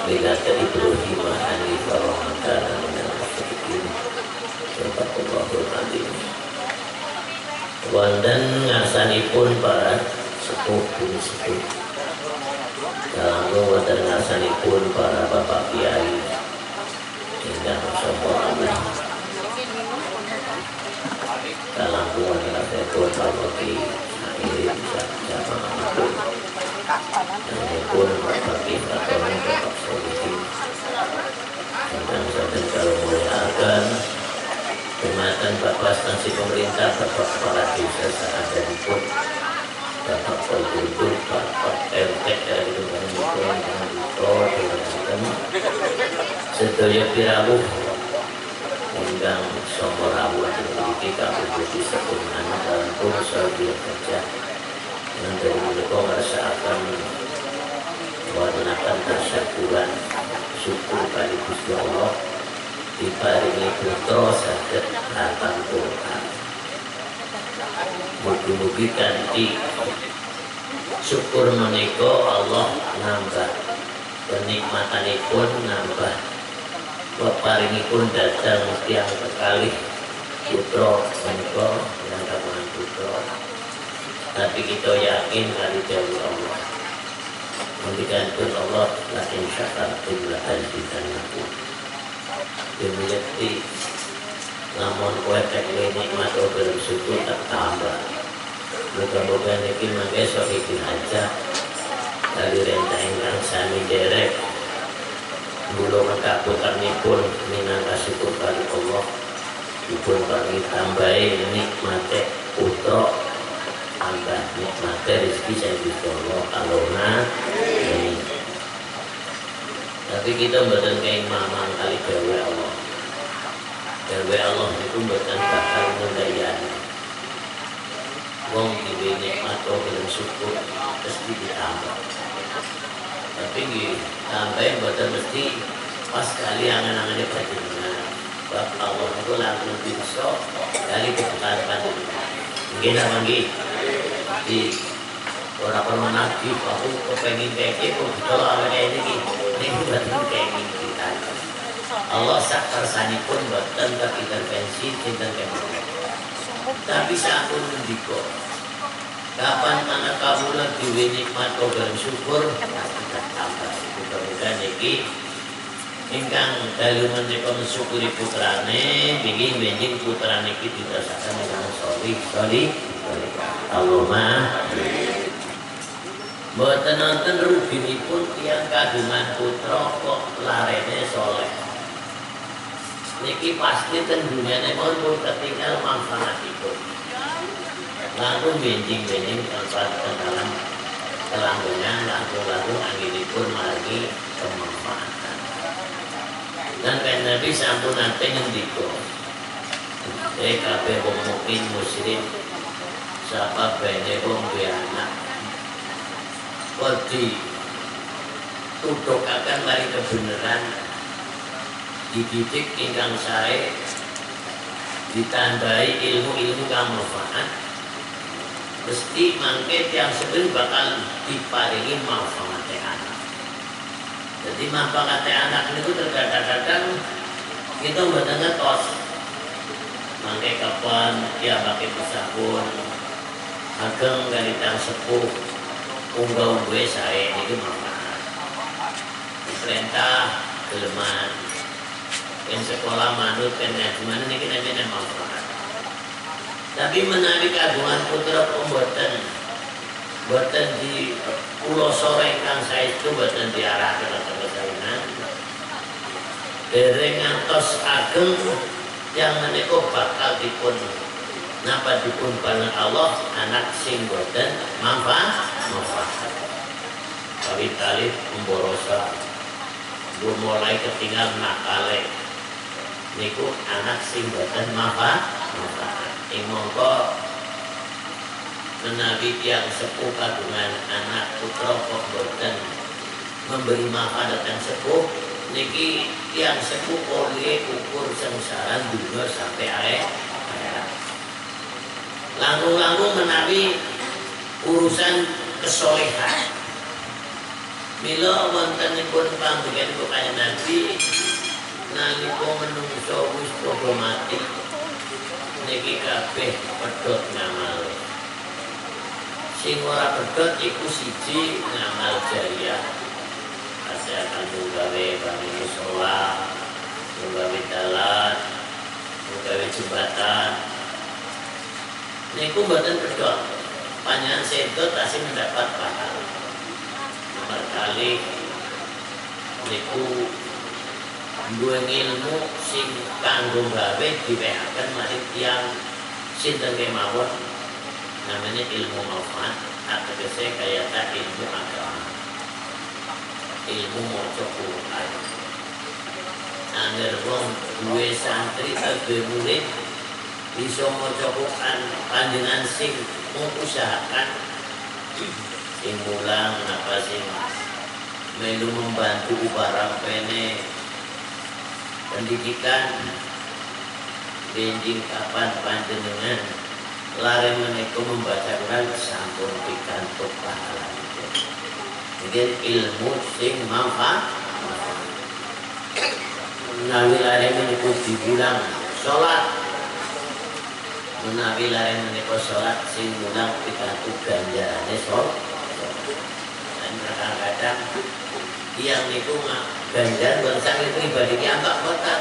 millata Ibrahim hanifan wa ma kana minal musyrikin. Sadaqallahul adzim. Wonten ngarsanipun para sepuh bumi sepuh, kalangkung wonten ngarsanipun para bapak kiai ingkang sampun kalangkung wonten ngarsanipun bapak kiai bisa jamanipun pun bapak kiai atau bapak solihin ingkang saden kalau muliakan jumatan bapak instansi pemerintah, bapak kepala desa seadanipun, bapak gubernur, bapak RT dari Kabupaten sedaya pirawuh ingkang saka rawuh memiliki kabupaten Setungan dalam kursa kerja yang dari menika ngrasakaken warnakan tasyakuran syukur kali Gusti Allah diparingi putra saged khatam Quran. Mugi-mugi kanthi syukur menika Allah nambah kenikmatanipun, nambah peparingipun datang tiyang kekalih putra menika yang kagungan putra. Tapi kita yakin kali dawuh Allah. Mendikantun Allah la in syakartum la azidannakum. Dimiliki namun kowe tek nikmat belum syukur tak tambah. Muga-muga niki mangke sok iki aja dari rentah ingkang sami derek mula mekaputanipun minangka syukur kali Allah dipun paringi tambahi nikmate putra tambah nikmate rezeki saya Gusti Allah alona ini. Tapi kita mboten kenging mamang kali dawuh Allah. Dawuh Allah itu mboten bakal ngundayani. Wong duwe nikmat kok belum syukur mesti ditambah. Tapi nggih tambah mboten mesti pas kali angan-angane panjenengan. Bab Allah itu langsung bisa kali kebetulan panjenengan. Nggih napa nggih? Di ora perlu nagih aku kepengin keke kok kalau awake iki niku mboten kenging kita. Allah sak kersanipun mboten intervensi dinten kemudian. Tapi sampun ngendika kapan anak kawula duwe nikmat kok bersyukur pasti tambah. Muga-muga niki ingkang dalu menika mensyukuri putrane nggih benjing putrane iki dirasakan dengan solih. Allahumma mboten nonton ruginipun tiyang kagungan putra kok larene soleh. Niki pasti ten dunyane pun ketinggal manfaatipun. Langsung benjing-benjing tempat dalam kelanggengan langsung anginipun lagi kemanfaatan. Dan kan Nabi sampun nate ngendika. Kabeh wong mukmin muslim sapa bene wong duwe anak wedi tutukaken mari kebenaran dididik ingkang sae ditambahi ilmu-ilmu kang manfaat mesti mangke tiyang sedeng bakal diparingi manfaat anak. Jadi manfaat anak niku terkadang-kadang kita mboten ngertos. Mangke kapan dia pakai pesapun ageng kali tang sepuh unggah-ungguhe sae niki manfaat. Perintah geleman yang sekolah manut kan gimana niki namanya manfaat. Tapi menawi kagungan putra pemboten di pulau sore kang saya itu boten diarahkan atau kesalinan dereng ngantos ageng yang menika bakal dipun napa dipun paling Allah anak sing boten manfaat. Kali-kali pemborosa mulai ketinggal nakale niku anak sing boten manfaat. Monggo menawi tiyang sepuh kagungan anak putra kok boten memberi manfaat datang sepuh niki tiyang sepuh oleh ukur sengsara dunia sampai akhirat. Langkung-langkung menawi urusan kesolehan Mila wontenipun panggenipun Kanjeng Nabi nalika menungso wis padha mati niki kabeh pedhot ngamal. Sing ora pedhot iku siji ngamal jariah. Akan menggawe bangun musola, menggawe dalan, menggawe jembatan. Niku mboten pedhot. Panjenengan sedo tasih mendapat pahala. Nomor kali niku duwe ilmu sing kanggo gawe diwehaken marang tiyang sinten kemawon namanya ilmu manfaat ategese kaya ta ilmu agama. Ilmu maca Quran. Angger wong duwe santri duwe murid bisa maca Quran panjenengan sing mengusahakan sing mulang apa sing melu membantu barang pene pendidikan benjing kapan panjenengan lare menika membaca Quran sampun pikantuk pahala. Jadi ilmu sing manfaat menawi lare menika diulang salat menawi lare menika salat sing mulang pikantuk ganjarane salat. Dan kadang-kadang tiang niku ganjar buat saya pribadi ki ambak boten.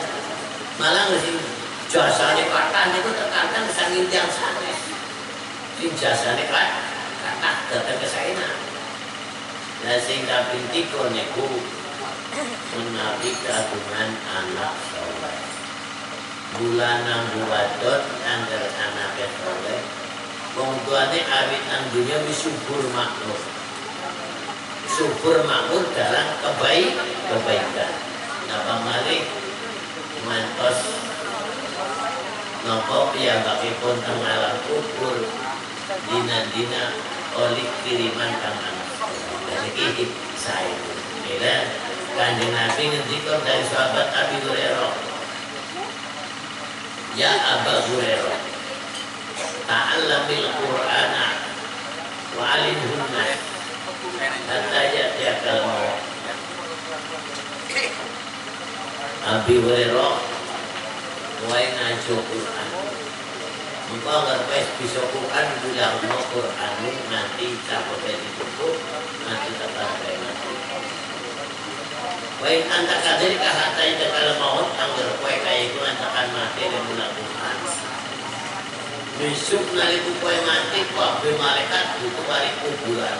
Malah sing jasane kathah niku terkadang saking tiang sanes. Sing jasane kathah dateng ke saya. Lah sing kaping 3 niku menawi kagungan anak saleh. Bulan wadon angger anake saleh. Wong tuane awit nang dunya wis subur makmur. Subur makmur dalam kebaikan. Napa malih mantos napa piyambakipun teng alam kubur dina-dina oleh kiriman kang anak. Jadi saya kira Kanjeng Nabi ngendika dari sahabat Abi Hurairah, ya Abu Hurairah, ta'allamil Qur'ana wa 'alimhun nas hatta ya'tiyakal maut. Abi Hurairah wae ngajo Quran. Engkau ngerti bisa Quran bilang no Quran nanti capek dari buku nanti terpakai nanti. Wain anta kadir kahatai kalau maut angger kue kayak itu antakan mati dan bulan Quran. Besok nari kue mati kok malaikat butuh hari kuburan.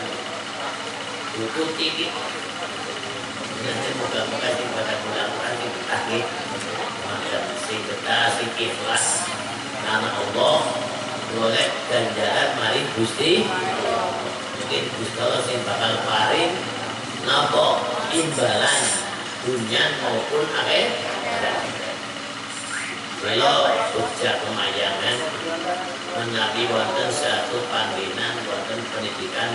Butuh tinggi. Nanti moga-moga sing pada bulan Quran itu akhir. Maka sing betah sing ikhlas. Nama Allah boleh ganjaran mari Gusti mungkin Gusti Allah sing bakal paring napa imbalan dunia maupun akhirat. Kalau sejak kemayangan menabi wonten satu panggilan wonten pendidikan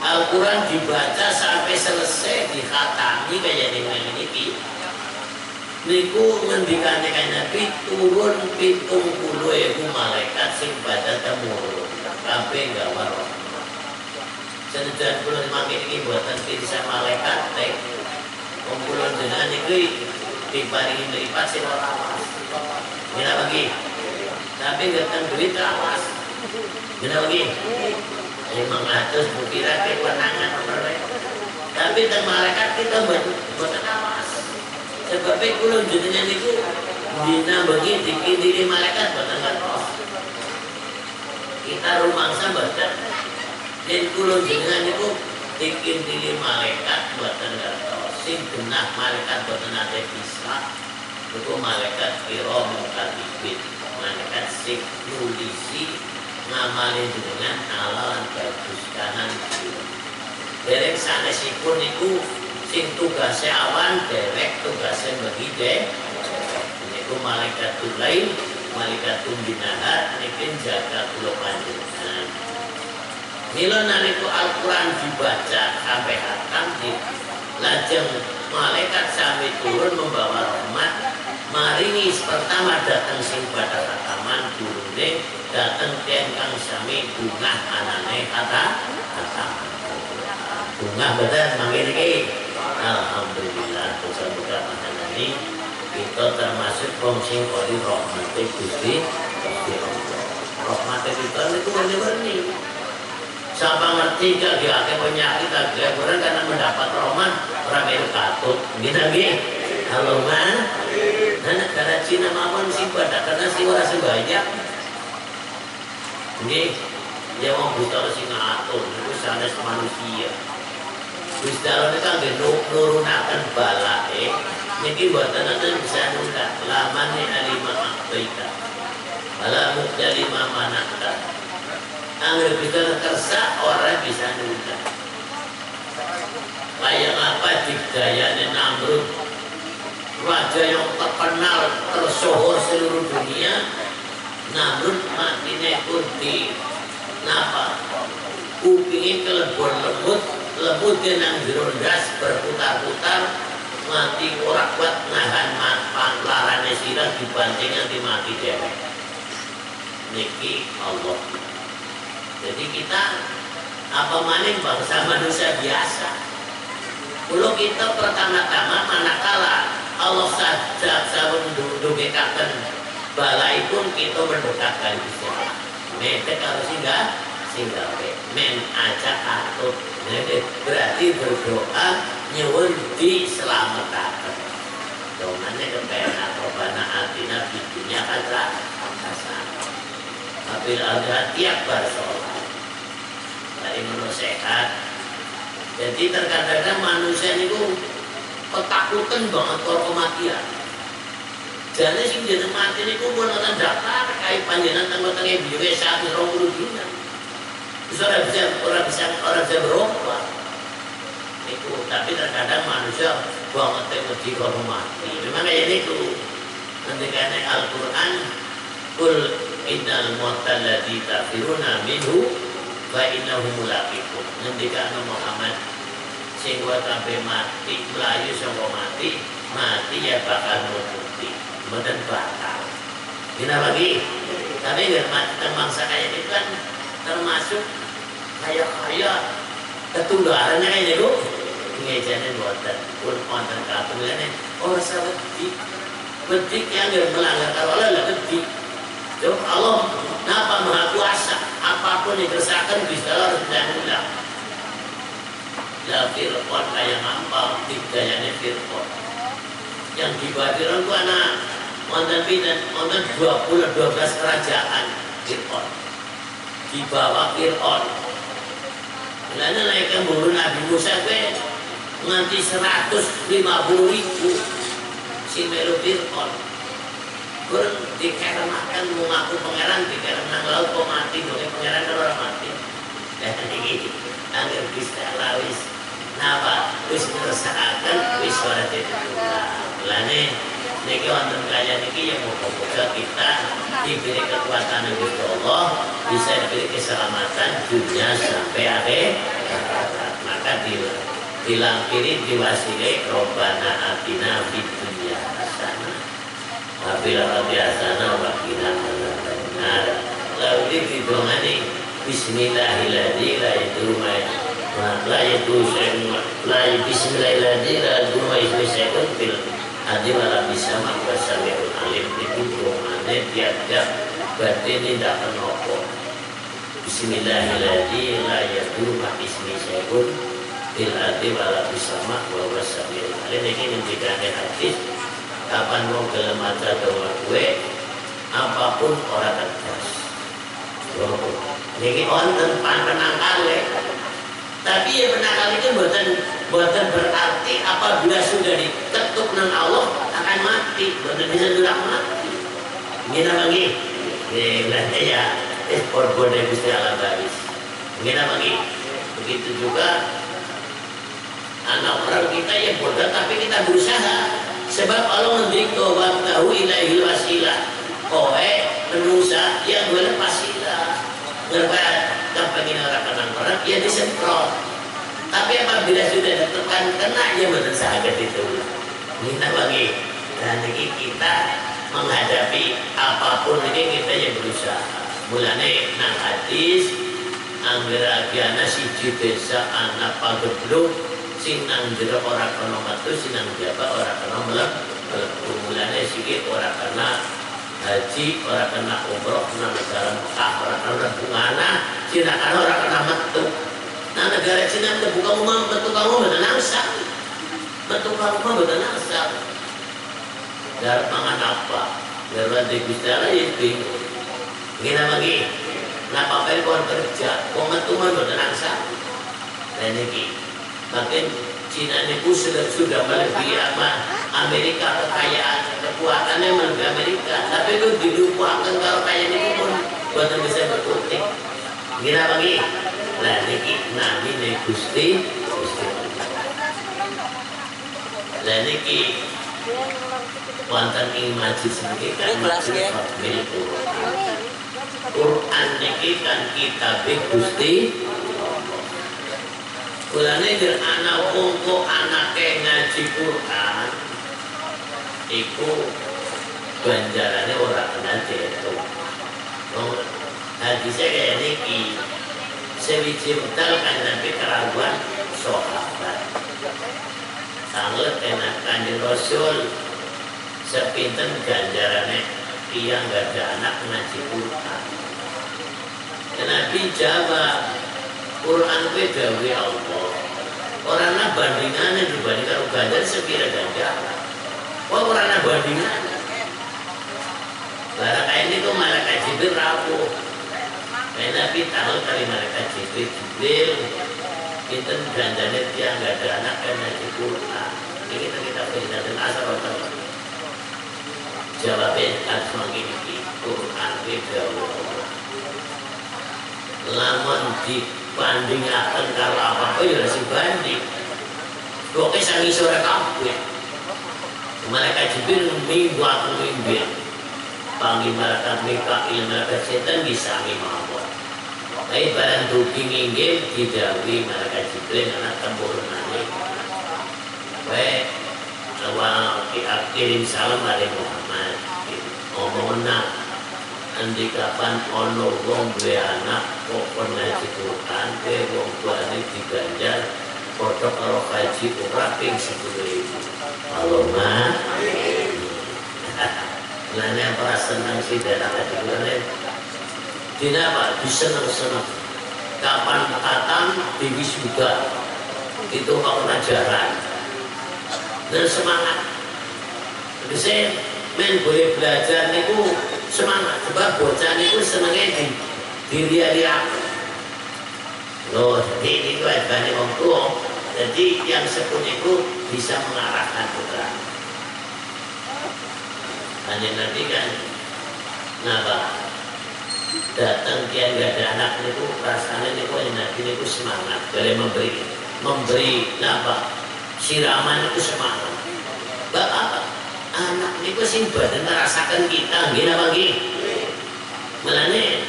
Al-Quran dibaca sampai selesai dikhatami kayak ini niku ngendikane Kanjeng Nabi turun 70.000 malaikat sing pada temurun kabeh gawa rahmat. Senajan kula mangke iki boten pirsa malaikat tek wong kula jenengan iki diparingi mripat sing ora awas. Gila bagi. Tapi ngeten duit awas. Gila bagi. 500 bukira kewenangan nomor. Tapi teng malaikat kita boten awas. Sebab kula jenengan niku dina bengi dikindiri malaikat boten ngertos. Kita rumangsa boten. Den kula jenengan niku dikindiri malaikat boten ngertos. Sing genah malaikat boten ate bisa. Iku malaikat kiramul katibin. Malaikat sing nulisi ngamali jenengan alalan bagus kanan kiri. Derek sanesipun niku sing tugasnya awan derek tugasnya begide niku malaikatul lail malaikatul binahar niki jaga kula panjenengan. Mila nalika Al-Qur'an dibaca sampai hatam lajeng malaikat sami turun membawa rahmat maringi pertama datang sing pada hataman turune datang tiang kang sami bungah anane hataman. Nah betul makin ini alhamdulillah muga-muga panjenengan kita termasuk wong sing kali rahmate Gusti Allah. Rahmate kita niku warni-warni. Siapa ngerti gak akeh penyakit agak orang karena mendapat rahmat orang itu katut. Gitu nggih. Halo man. Nah negara Cina mawon sih pada karena sih ora sebanyak. Nggih. Ya wong buta sing ngatur niku sanes manusia. Gusti Allah itu kan nurunaken balae niki mboten enten bisa nunda lamane alima akbaita bala mukjalima manakta angger bisa kersa orang bisa nunda kayak apa digdayane Namrud raja yang terkenal tersohor seluruh dunia Namrud matine pun di napa kupingin kelebon lembut nang jero ndas berputar-putar mati ora kuat nahan larane sirah dibanting nganti mati dewek niki Allah. Jadi kita apa maning bangsa manusia biasa kalau kita pertama-tama manakala Allah saja mendugekaken balai pun kita mendekatkan Gusti Allah medek harus singgah men aja atut berarti berdoa nyuwun diselamatkan domannya kepenak robana atina bidunya kata tapi ada tiap bersolat dari manusia sehat. Jadi terkadang manusia itu ketakutan banget kalau kematian jadi sing jeneng mati niku pun nonton daftar kait panjenengan tanggal-tanggal biwe 120 dina orang bisa berubah itu tapi terkadang manusia banget wedi kalau mati memang kayak itu nanti karena Al-Quran kul innal mautal ladzi tafiruna minhu wa innahu mulaqikum nanti karena Muhammad sing wa kabeh mati melayu sangka mati ya bakal nututi mboten bakal gina lagi tapi nggak mangsa kayak itu kan termasuk kayak ketunggalannya kayak gitu ngejane buatan pun konten katungane orang sawedik bedik yang nggak melanggar kalau Allah bedik jadi Allah napa maha kuasa apapun yang dikerjakan bisa harus diulang ya firqon kayak ngampal digdayane firqon yang dibadiran itu anak konten 12 kerajaan firqon di bawah Fir'aun. Lalu naikkan buru Nabi Musa ke nganti 150.000 si melu Fir'aun. Kurang dikeramakan mengaku pangeran dikeramakan nang laut kok mati boleh pangeran kalau orang mati. Dan ini angger bisa lawis napa wis ngersakaken wis ora ditunda. Lalu niki wonten kaya niki yang moga-moga kita diberi kekuatan dari Allah bisa diberi keselamatan dunia sampai akhir maka dilampiri diwasili Robbana atina fid dunya hasanah wa fil akhirati hasanah wa qina adzabannar lalu didongani bismillahirrahmanirrahim la yadurru la bismillahirrahmanirrahim la yadurru syai'un fil adi malah bisa makwasamirul alim itu doanya tiap-tiap berarti tidak menopo bismillahirrahmanirrahim la yadurru ismi syai'un fil adi malah bisa makwasamirul alim ini memberikan hadis kapan mau gelem maca doa gue apapun orang kertas ini wonten pantenang kali tapi ya penakal itu buatan berarti apabila sudah diketuk dengan Allah akan mati buatan bisa bilang mati gini lagi belanja ya ekspor dari Gusti Allah baris gini lagi begitu juga anak orang kita ya bodoh tapi kita berusaha sebab Allah memberi tahu ilahil wasilah kowe menusa yang boleh wasilah ngerti kepengen orang kenang orang ya disemprot tapi apabila sudah ditekan kena ya betul sangat itu kita bagi dan ini kita menghadapi apapun ini kita yang berusaha mulanya nang hadis anggere ana siji desa ana pagebluk sing nang jero ora kena metu sing nang jaba ora kena mlebu mulane siki ora kena haji ora kena umroh nang negara Mekah ora kena bungana Cina kan ora kena metu nah negara Cina metu kamu metu kamu mboten nangsa metu kamu mboten nangsa dar mangan apa darwan de Gusti Allah ya bingung gini lagi kenapa pengen kerja kok metu mboten nangsa dan iki makin Cina ini sudah melebihi Amerika kekayaan kekuatannya melebihi Amerika tapi itu dilupakan kalau kaya ini pun buatan bisa berkutik gini lagi nah ini nabi ini Gusti nah ini wonten ing majlis niki kan milik Quran niki kan kitab Gusti kulane yen anak wong anake ngaji Quran iku ganjarane ora kena ceto. Wong hadise kaya niki sewiji wekdal kan Nabi kerawan sahabat. Sanget enak Kanjeng Rasul sepinten ganjarane tiyang gak ada anak ngaji Quran. Nabi jawab Quran itu dawuhe Allah. Orang ana bandingane dibanding karo ganjar sepira ganjaran. Wah ora ana bandingane. Barang ini kok malaikat Jibril rawuh. Nabi tahu kali malaikat Jibril kita ganjane tiang gak ada anak karena di Quran. Ini kita belajar dan asal orang. Jawabnya asal ini Quran itu dawuh Allah. Lamun dibandingkan kalau apa-apa ya masih banding pokoknya sangi sore kabeh malaikat Jibril minggu aku minggu panggil malaikat Mikail malaikat setan bisa mawon tapi barang dugi nginggil didhawuhi malaikat Jibril anak tempurnane baik awal kirim salam dari Muhammad ngomongna andi kapan ono wong duwe anak kok pernah Quran ke wong tuane diganjar padha karo haji ora ping 10.000. Allahumma lane para senang sih dalam haji Quran dina apa diseneng-seneng kapan katam di wisuda itu kok pelajaran dan semangat bisa men boleh belajar niku semangat sebab bocah niku senenge dilihat-lihat loh jadi itu adanya orang tua jadi yang sepuh itu bisa mengarahkan putra hanya nanti kan napa datang dia nggak ada anak niku rasanya niku nanti niku semangat boleh memberi napa siraman itu semangat apa anak niku sing badan ngerasakan kita nggih napa nggih melane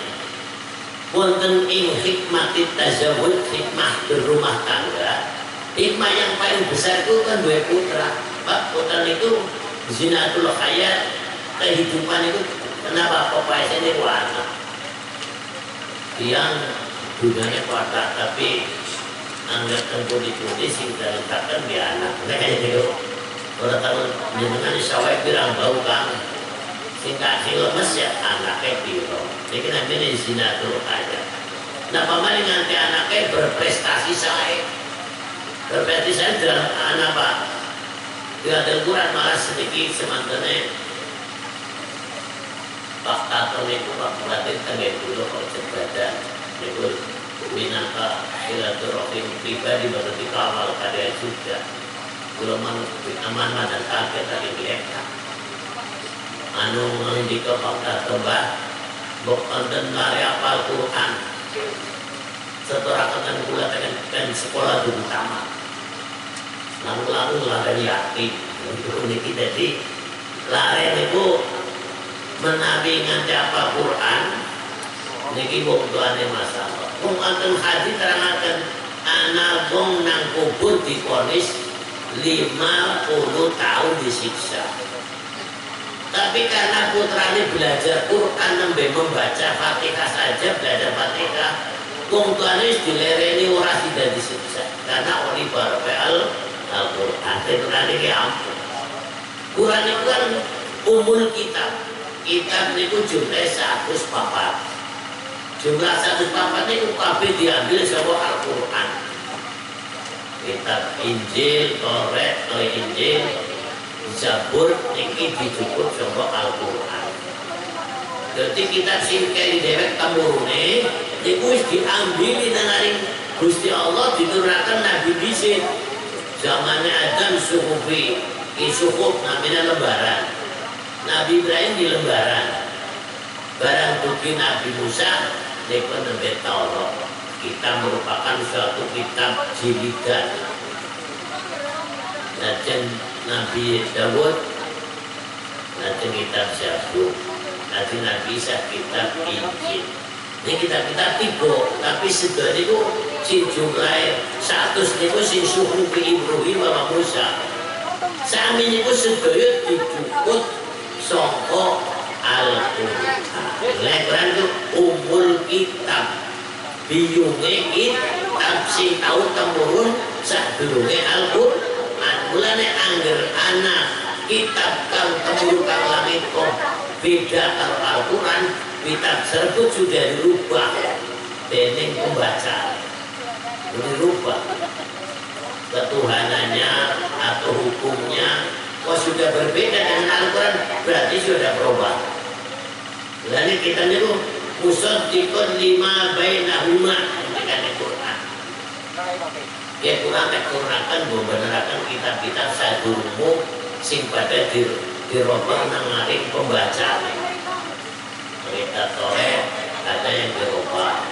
wonten ing hikmatit tazawwud hikmah berumah tangga hikmah yang paling besar itu kan dua putra pak putra itu zinatul hayat kehidupan itu kenapa pokoknya ini warna yang dunianya pada tapi anggap tempuh diputih sing terletakkan di anak kayak gitu orang tahu jenengan disawai pirang bau kang singkat sing lemes ya anaknya piro ini namanya zinatul hayat nah paman nganti anaknya berprestasi saya dalam anak pak tidak ada ukuran malah sedikit semantannya pak tato itu pak batin tengah dulu kalau cebadan itu minangka silaturahim pribadi baru dikawal kada juga belum aman dan kaget tadi mereka anu di kepala tebak bukan dan lari apal Quran setelah katan pula dengan sekolah dulu utama lalu lari yakin untuk ini jadi lari itu menabi nganti apa Quran niki wong tuane masalah wong anten haji terangkan anak wong nang kubur diponis 50 tahun disiksa tapi karena putranya belajar Quran nembe membaca Fatihah saja belajar Fatihah wong tuane wis dilereni ora dadi sukses karena oli barpe Al-Qur'an. Quran iki ampun. Quran itu kan umul kitab. Kitab niku jumlah 104. Jumlah 104 niku kabeh diambil saka Al-Qur'an. Kitab Injil, Taurat, Injil, Zabur niki dijupuk saka Al-Qur'an. Jadi kitab sing kene dhewek temurune niku wis diambil nang Gusti Allah diturunkan Nabi dhisik. Zamane Adam suhufi, suhuf namanya lembaran. Nabi Ibrahim di lembaran. Barang bukti Nabi Musa niku nembe Taurat. Kita merupakan suatu kitab jilidan. Najen Nabi Dawud, najen kitab Zabur, najen Nabi Isa kitab Injil. Ini kitab-kitab tiga, tapi sedaya itu si jumlah 100 niku sing suhu Ibrahim wa Musa. Sami niku sedaya dijupuk saka Al-Qur'an. Quran itu umul kitab. Biyunge kitab sing tau temurun sadurunge Al-Qur'an. Mulane angger ana kitab kang temurun kang langit kok beda karo Al-Qur'an, kitab tersebut sudah dirubah dening pembaca. Dirubah ketuhanannya atau hukumnya kok sudah berbeda dengan Al-Quran, berarti sudah berubah. Lalu kita niku musaddiqun lima bainahuma dengan Al-Quran. Ya Quran tekurakan membenarkan kitab-kitab sadurungu sing pada dirubah nang ngaring pembaca. Kitab Taurat ada yang dirubah,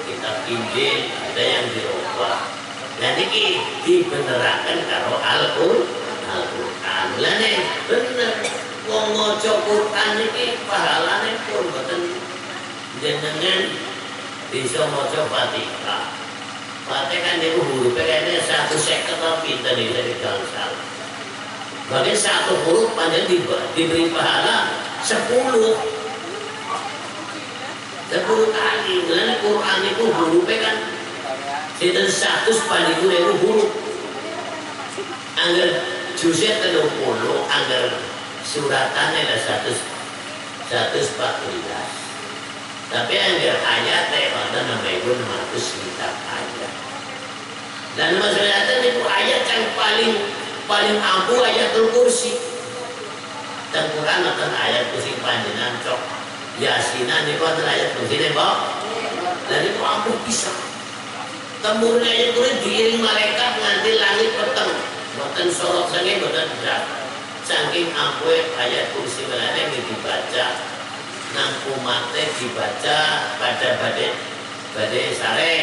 kitab Injil ada yang dirubah. Nah ini dibenerakan karo Al-Qur'an. Lah nek bener wong maca Qur'an iki pahalane pun boten jenengan bisa maca Fatihah. Fatihah niku hurufe kene 150 atau pinten iki dari gangsal. Bagi satu huruf panjang diberi pahala 10 kali. Mulane Quran itu hurufe kan sinten 100 pandhiku huruf. Angger juz'e 30, angger suratane lah 114. Tapi angger ayate wonten 600 ayat. Dan maksudnya itu ayat yang paling ampuh ayatul kursi. Dan Quran wonten ayat kursi panjenengan cok Yasinan niku wonten ayat kursi ne, Pak. Lan niku ampuh pisan. Temurune ayat kursi diiring malaikat nganti langit peteng. Boten sorot sange boten berat. Saking ampuhe ayat kursi melane dibaca nang umate dibaca pada badhe sare.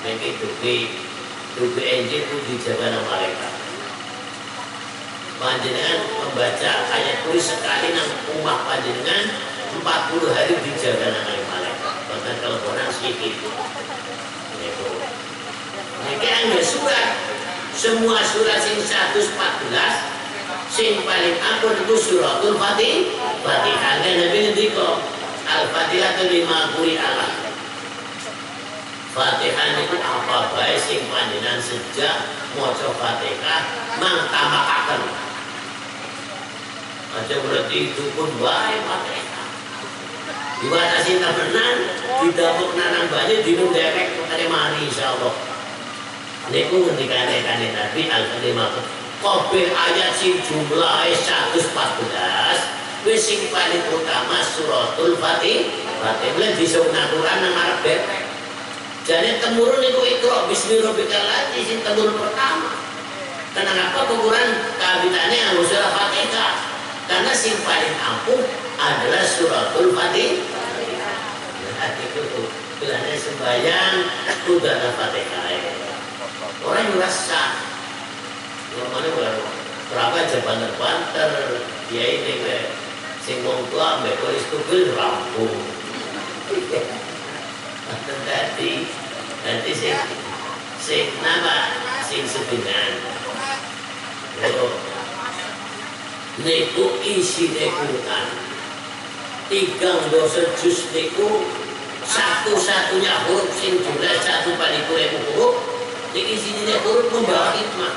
Niki dugi Injil ku dijaga nang malaikat. Panjenengan membaca ayat kursi sekali nang umat panjenengan 40 hari dijaga nang malaikat. Bahkan kalau orang sedikit. Niki angge surat. Semua surat sing 114 sing paling ampun itu suratul Fatihah. Dan Nabi ngendika Al-Fatihah lima quri Allah. Fatihah itu apa bae sing panjenengan sejak maca Fatihah mangtamakaken. Aja berarti itu pun bae Fatihah. Dibatasi temenan, didamuk nanang banyak dinung dewek kare mari insyaallah. Niku ngendikane Nabi Al-Kalimah kabeh ayat sing jumlahe 114 wis sing paling utama suratul Fatihah. Lan disunah Quran nang arep bebek. Jadi temurun niku Iqra bismi rabbikal ladzi sing temurun pertama. Kenapa Quran kabitane anggo surah Fatihah? Karena sing paling ampuh adalah suratul Fatihah. Nah, itu bilane sembahyang kudu Fatihah. Orang yang rasa normalnya berapa jabatan banter dia ini sing wong tua mbek wis tugel rampung. Nanti sing nama sing sedengan. Niku isi Quran 3 dosa juz niku satu-satunya huruf sing jumlah 1/2000 huruf niki sini huruf membawa hikmah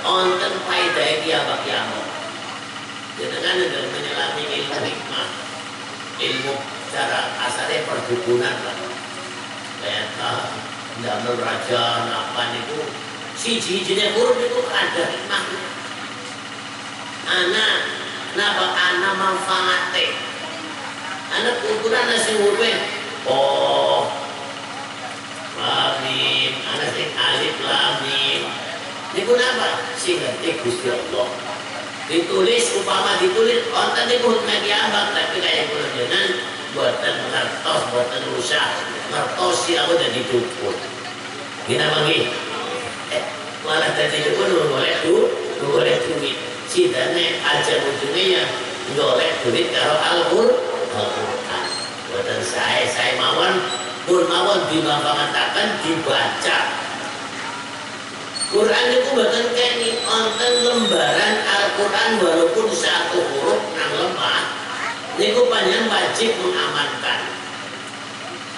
wonten faedah kiamat jenengan dalam menyelami ilmu hikmah ilmu cara kasarnya perdukunan lah kayak damel raja apa itu siji-sijine huruf itu ada hikmahnya anak napa anak manfaate anak ukuran nasi hurufnya oh lamim anak sing alif lamim niku napa sing ngerti Gusti Allah ditulis upama ditulis wonten niku kiamat tapi kaya kula jenengan boten ngertos boten rusak ngertos siapa jadi dukun gina mangi malah tadi dukun boleh duit sidane aja ujungnya golek duit karo Al-Qur'an boten saya mawon pun mawon dimangkatakan dibaca Quran itu bahkan kayak ini wonten lembaran Al-Quran walaupun satu huruf nang lemah niku panjang wajib mengamankan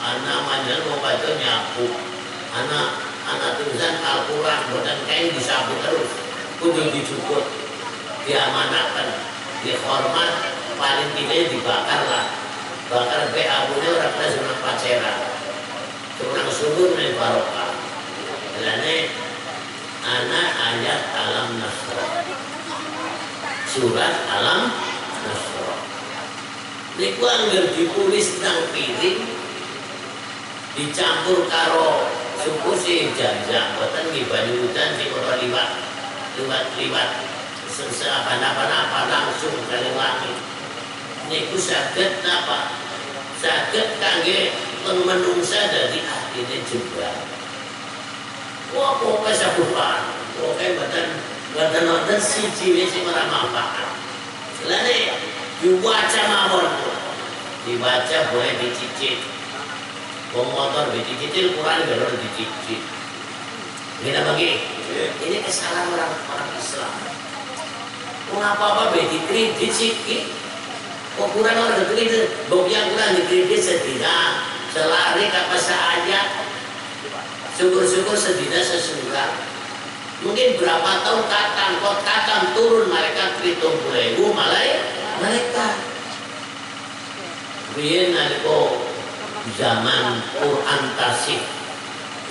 anak panjang mau baca nyapu anak tulisan Al-Quran bahkan kayak disapu terus kudu dijukut diamanatkan dihormat paling tidak dibakar lah bakar be abunya orang kena sunang paceran sunang subur nih barokah karena anak ayat alam nasrah surat alam nasrah niku anggar ditulis nang piring dicampur karo suku si jam-jam boten nggih banyu udan sing ora liwat apa langsung kali langit niku saged napa saged kangge menungsa dari akhirnya juga wah pokoknya sabuhan pokoknya badan si jiwa si merah manfaat lalu dibaca mawon dibaca boleh dicicit wong motor dicicit Quran baru dicicit gini bagi ini kesalahan orang Islam mengapa bedi kredit sikit kok Quran orang kredit boknya Quran di kredit sedina selari apa saja syukur-syukur sedina sesurat mungkin berapa tahun katam turun mereka 70.000 mereka biyen nalika zaman Quran tasik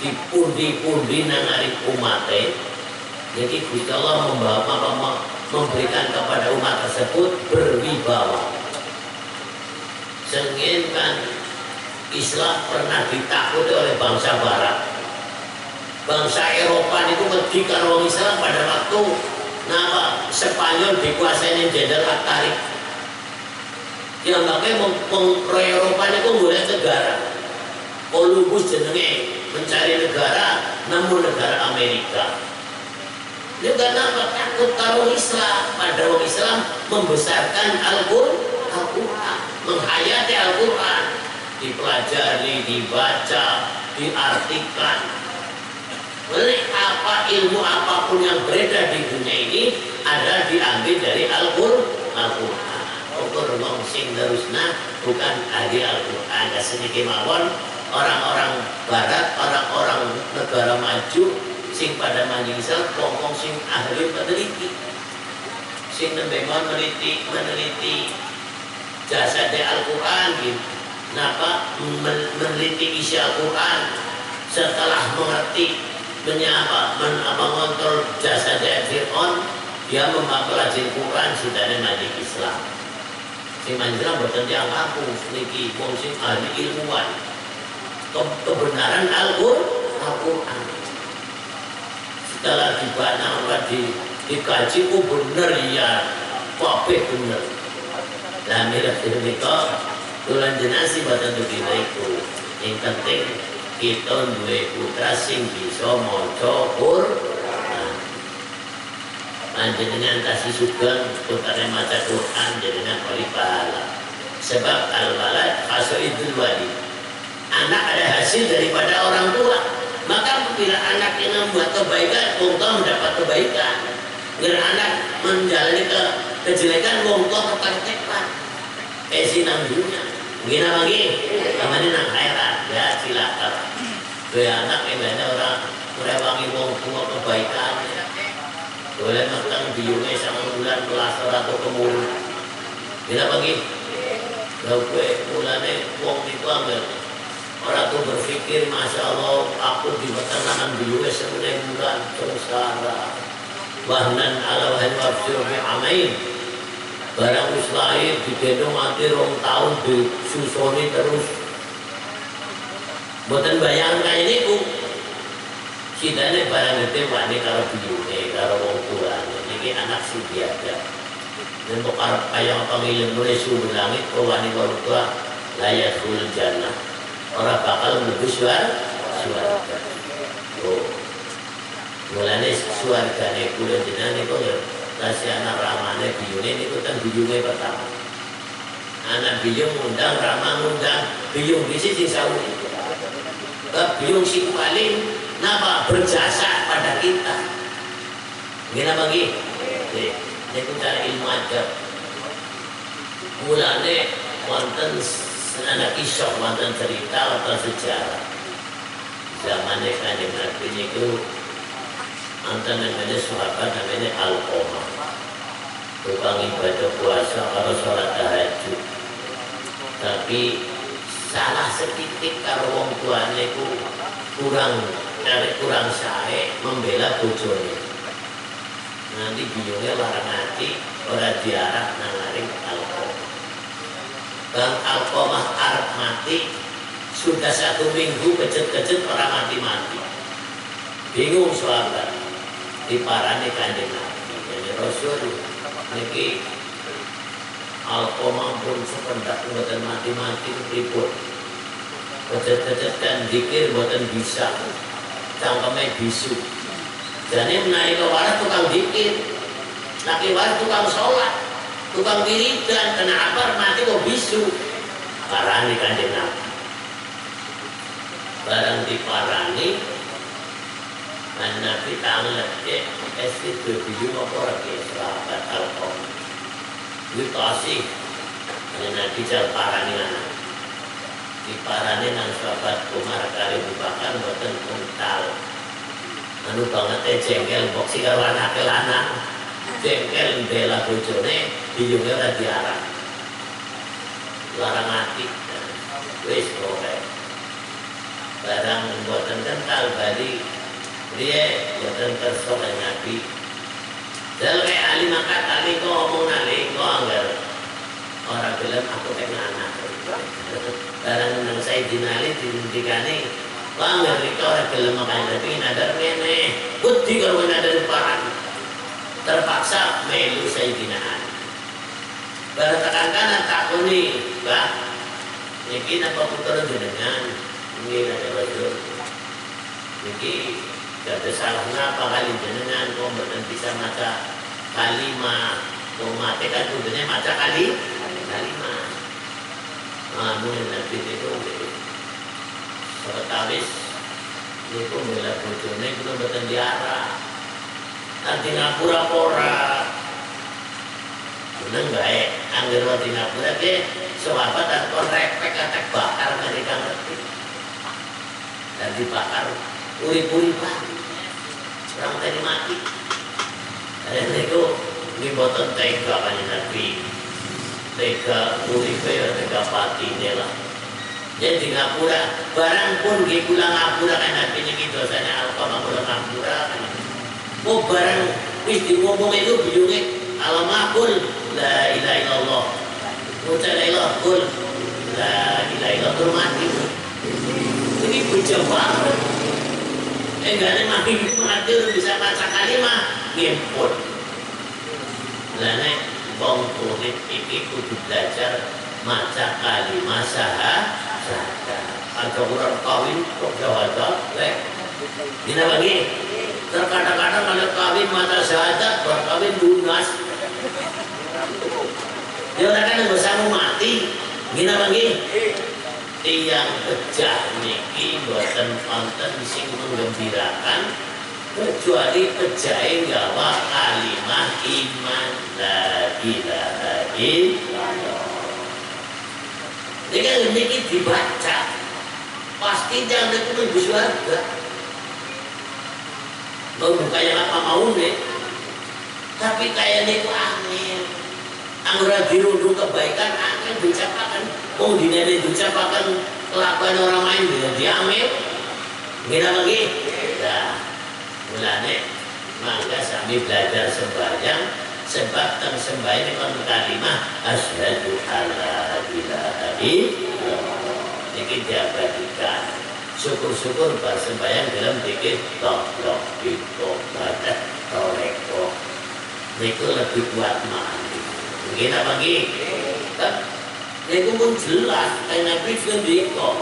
dipundi-pundi nang arep umate jadi Gusti Allah memberikan kepada umat tersebut berwibawa sengin kan Islam pernah ditakuti oleh bangsa barat bangsa Eropa itu pergi ke orang Islam pada waktu nama Spanyol dikuasai Jenderal Atarik yang makanya Eropa itu boleh negara Columbus jenenge mencari negara namun negara Amerika juga nama takut kalau Islam pada orang Islam membesarkan Al-Quran menghayati Al-Quran dipelajari, dibaca, diartikan oleh apa ilmu apapun yang beredar di dunia ini ada diambil dari Al-Quran ukur wong sing terusna bukan ahli Al-Quran sedikit mawon orang-orang barat orang-orang negara maju sing pada manjisal ngomong sing ahli peneliti sing nembengon meneliti jasa di Al-Quran gitu napa meneliti isi Al-Quran setelah mengerti mengontrol jasa di Fir'aun dia mempelajari Quran sudah ada majlis Islam sing manjisal boten dianggap niki wong sing ahli ilmuwan kebenaran Al-Quran setelah dibaca dikaji bener ya kabeh bener dan mirip menika tulan jenasi boten begini iku yang penting kita duwe putra sing bisa maca Quran panjenengan kasih sugeng putrane maca Quran jenengan kali pahala sebab al-walad hasaidul walid anak ada hasil daripada orang tua maka bila anak yang membuat kebaikan wong tua mendapat kebaikan bila anak menjalani kejelekan wong tua ketantekan sinang dunia Gini lagi, kemarin nang akhirat ya silakan. Dua anak enggaknya orang merewangi wong tua kebaikannya. Boleh makan biungnya sama bulan belasar atau kemurun. Gini lagi, kalau gue bulannya wong itu ambil. Orang tuh berpikir, Masya Allah, aku di peternakan biungnya sebulan bulan sengsara. Bahnan ala wahai wafsir bi'amain. Barang wis lahir digendong mati 2 tahun disusoni terus. Mboten bayang kaya niku. Sidane barang gede wani karo biyune, karo wong tuane. Niki anak sing biada. Dan kok arep kaya pangilem mulai subuh langit kok wani karo tua layak kul jannah. Ora bakal mlebu swarga. Oh. Mulane swargane kula jenengan niku ya kasih anak ramane biyune niku kan biyune pertama. Anak biyung ngundang, ramah ngundang, biyung di sini sawu. Biyung sing paling napa berjasa pada kita. Gimana bagi? Niku cara ilmu adab. Mulane wonten anak kisah, wonten cerita atau sejarah. Zamannya Kanjeng Nabi niku antara namanya sahabat namanya Alqamah, tukang ibadah puasa kalau sholat tahajud, tapi salah sedikit karo wong tuane ku kurang sae membela bojone. Nanti biyungnya larang hati ora diarah nangaring Alqamah. Bang Alqamah arep mati sudah 1 minggu kejet-kejet orang mati-mati. Bingung sahabat. Diparani Kanjeng Nabi, jadi Rasul niki Alqamah pun sependak buatan mati-mati pripun. Kejet-kejet kan dikir buatan bisa, cangkeme bisu. Jadi menaik ke waras tukang dikir, laki waras tukang sholat, tukang wiridan, kena apar mati kok bisu. Parani Kanjeng Nabi. Barang diparani dan Nabi ta'ala esti berbiyung apa lagi sahabat Alqamah ini kasih Nabi jal parani anak diparani nang sahabat Umar kali bukakan buatan untal anu banget jengkel boksi karo anak lanang jengkel bela bojone biyungnya udah diarah larang mati wis pokoknya barang buatan kental bali dia buatan kersokan Nabi dalam kayak ahli makat ahli kok ngomong nali kok anggar orang bilang aku pengen anak barang menang saya dinali dihentikannya kok anggar itu orang bilang makanya tapi nadar ngene putih kalau nadar parah terpaksa melu saya dinaan barang tekan kanan takuni bah ini apa putar jenengan ini ada wajur ini gak ada salahnya apa kali jenengan kok benar bisa maca kalimah kok mati kan tudanya maca kalimah mungkin Nabi itu seketaris itu bela bojone itu betul diarah nanti ngapura pora bener baik anggar di ngapura ke sahabat atau repek atak bakar mereka ngerti dan dibakar urip-uripan orang tadi mati dan itu ini boten tega kan Nabi tega uripnya tega patine lah jadi ngapura barang pun di pulang ngapura kan Nabi ini dosanya Alqamah pulang ngapura kan oh barang wis di ngomong itu biyungnya alamahul la ilaha illallah ucap la ilaha kul la ilaha illallah termati ini bujang banget enggak ada makin mengatur bisa baca kalimah ngimpun lane wong urip iki kudu belajar maca kalimah syahadat ada orang kawin kok syahadat dina bagi terkadang-kadang kalau kawin maca syahadat orang kawin lunas dia orang kan bersama mati dina bagi yang pecah niki buatan konten sing menggembirakan kecuali pejahe gawa kalimah iman la ilaha illallah Dengan demikian dibaca, pasti jangan itu menunggu surga. Membukanya apa mau nih? Tapi kayaknya itu angin. Anggora dirundung kebaikan akan diucapkan. Oh dinilai diucapkan kelakuan orang lain dia diambil. Gila lagi. Nah, mulanya maka kami belajar sembahyang sebab teng sembahyang kon kalimah asyhadu alla ilaha illallah. Niki diabadikan. Syukur-syukur bar sembahyang dalam dikir tok itu pada toreko. Niku lebih kuat mandi. Mungkin apa lagi? Niku pun jelas Nabi sendiko.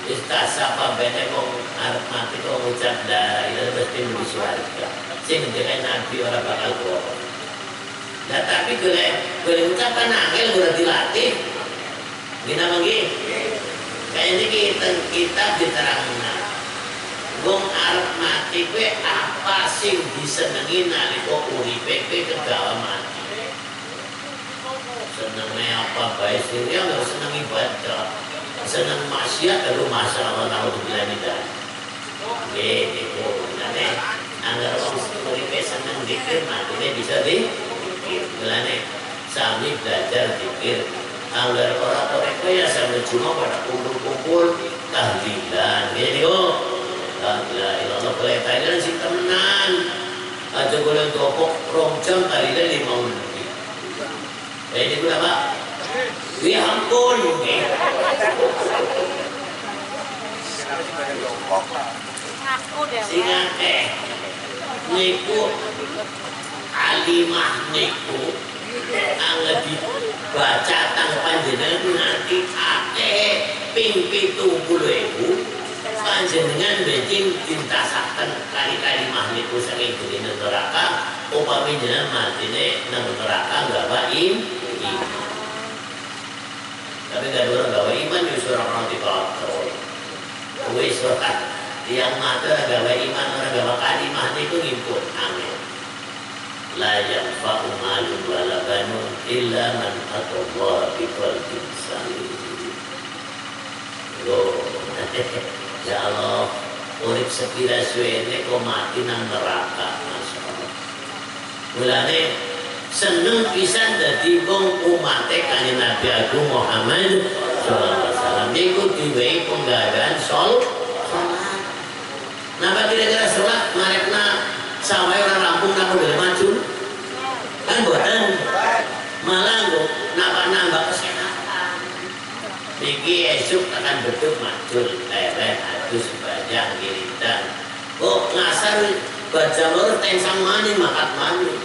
Istasapa bene wong arep mati kok ngucap la ilaha mesti mlebu swarga. Sing ngendikane Nabi ora bakal bohong. Nah tapi golek ucapan angel ora dilatih. Gina mangki. Kayak ini kita diterangna. Wong arep mati kowe apa sing disenengi nalika uripe kowe kegawa mati. Senengnya apa bae sing ya seneng ibadah. Senang maksiat lalu masalah naudzubillah min dzalik. Nggih itu nane anggar wong uripe seneng zikir matine bisa mulane sami belajar zikir. Anggar orang-orang kaya sampai cuma pada kumpul-kumpul tahlilan. Nggih niku. La ilaha illallah boleh tahlilan sing temenan. Aja boleh topok 2 jam tahlilan 5 menit. Ini ku apa? Wih ampun, sing akeh niku alimah niku angger dibaca tang panjenengan nganti akeh ping 70.000 panjenengan bikin dintasaken kali-kalimah niku saking gedene neraka upami jenengan matine nang neraka gawa iman. Tapi gak ada orang gawe iman ya surah orang dikotor. Wis surah yang mati orang gawe iman orang gawe kalimah itu ngimpun amin. La yanfa'u malun wala banun illa man atallaha biqalbin salim. Ya Allah, urip sepira suwene kok mati nang neraka, masyaallah. Mulane seneng pisan dadi wong umate kanjeng Nabi Agung Muhammad sallallahu alaihi wasallam niku diwehi penggawean salat. Napa kira-kira salat marekna sampai ora rampung napa dhewe maju? Kan boten. Malah kok napa nambah kesehatan. Niki esuk akan beduk majul leren adus banyak gilitan. Kok ngasar baca lur tengsang maning makat maning.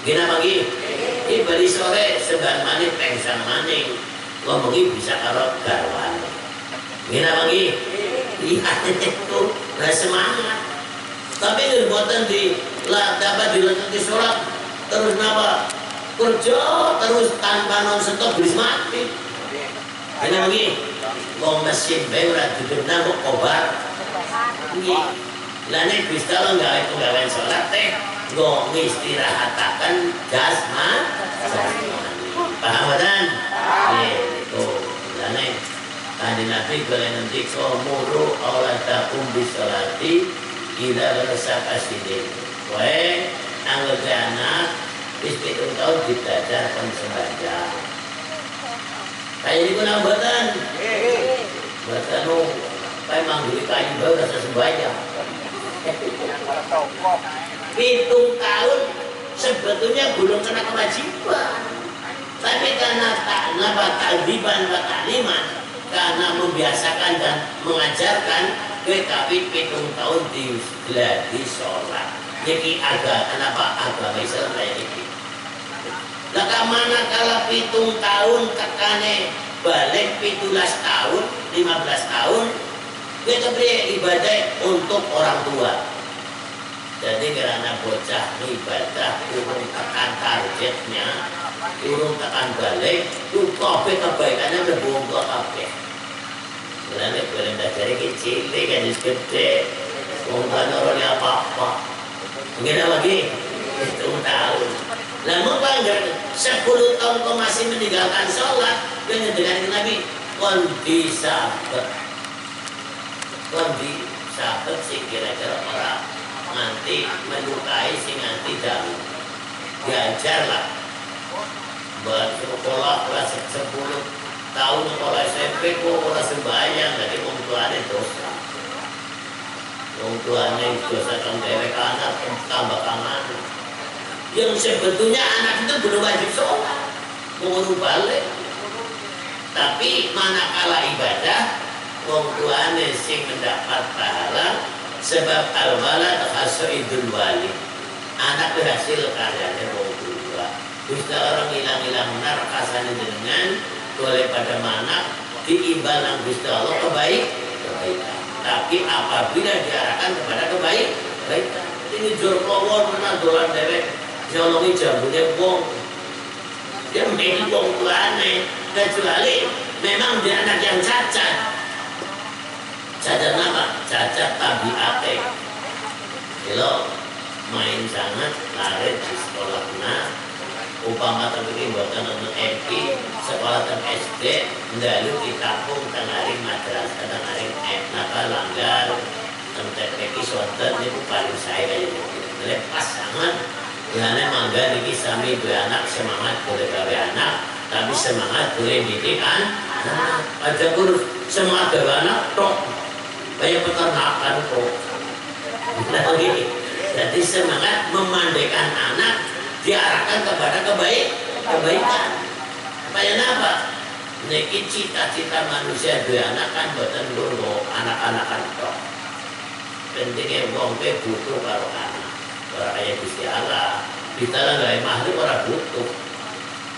Gina pagi, ini bali sore sebar maning tengsang maning ngomongi bisa karo garwan. Gina pagi, iya itu udah semangat. Tapi ngerbotan di lah dapat dilakukan di sholat terus napa kerja terus tanpa non stop bis mati. Gina pagi, wong mesin bae ora didenda kok kobar. Nggih. Lah nek bis kalau enggak penggawean sholat teh go istirahatakan jasmani. Paham kan? Itu. Lane kanjeng Nabi kalian nanti kau muru auladakum bisolati ila rasakasini. Wae anggota anak wis 7 tahun dibajarkan sembahyang. Kayak ini pun ambatan. Batan lu kayak manggil kayu baru rasa sembahyang. 7 tahun sebetulnya belum kena kewajiban, tapi karena takdiban wa takliman, karena membiasakan dan mengajarkan tapi 7 tahun di sholat. Jadi kenapa agama Islam kayak ini? Lah mana kalau 7 tahun tekane balik 17 tahun, 15 tahun, kita beri ibadah untuk orang tua. Jadi karena bocah ibadah urung tekan targetnya, urung tekan balik, itu kabeh kebaikannya berbongkok kabeh. Karena boleh dari kecil, kan gede, bukan orangnya apa-apa. Mungkin lagi 7 tahun. Lah mau bangga 10 tahun kau masih meninggalkan sholat, dengan Nabi kondi sahabat sing kira-kira orang nganti menyukai sing nganti jauh diajarlah buat sekolah kelas 10 tahun sekolah SMP kok orang sembahyang dari orang tuanya dosa orang tuanya dosa kan dewek anak tambah kangen yang sebetulnya anak itu belum wajib sholat mengurus balik tapi manakala ibadah wong tuane sing mendapat pahala sebab al-walad hasaidul walid anak berhasil karyanya wong tua bisa orang hilang-hilang benar kasane jenengan boleh pada mana diimbal nang Gusti Allah kebaikan tapi apabila diarahkan kepada kebaikan ini jor lowon menak dolan dewek nyolongi jambune wong dia menjadi wong tuane kecuali memang dia anak yang cacat nama cacat tabiate kalau main sangat lari di sekolah upama terpilih buatan untuk MP sekolah SD ndalu ditampung tengari madrasah tengari napa langgar TPK sonten itu paling saya kayak gitu lepas sangat karena mangga niki sami dua anak semangat boleh gawe anak tapi semangat boleh didik anak aja kurus semangat gawe anak tok kayak peternakan kok jadi semangat memandikan anak diarahkan kepada kebaikan supaya apa? Niki cita-cita manusia dua anak kan buatan loro anak-anakan tok pentingnya wong ke butuh karo anak orang kayak Gusti Allah kita lah gak makhluk orang butuh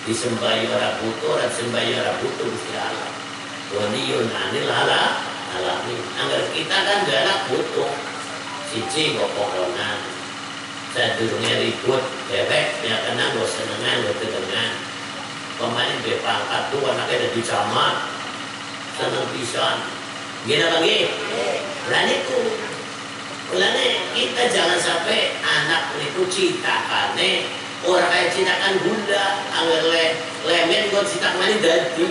disembahi orang butuh orang sembahi orang butuh Gusti Allah waliyun anil alamin agar kita kan gak anak butuh siji kok pokonan sadurunge ribut dewek ya kena gue senengan gue tegengan pemain dia pangkat tuh anaknya ada di camat seneng pisan gini bagi berani tuh mulanya kita jangan sampai anak itu citakane orang kayak citakan bunda anggar lemen kok citak mani dadi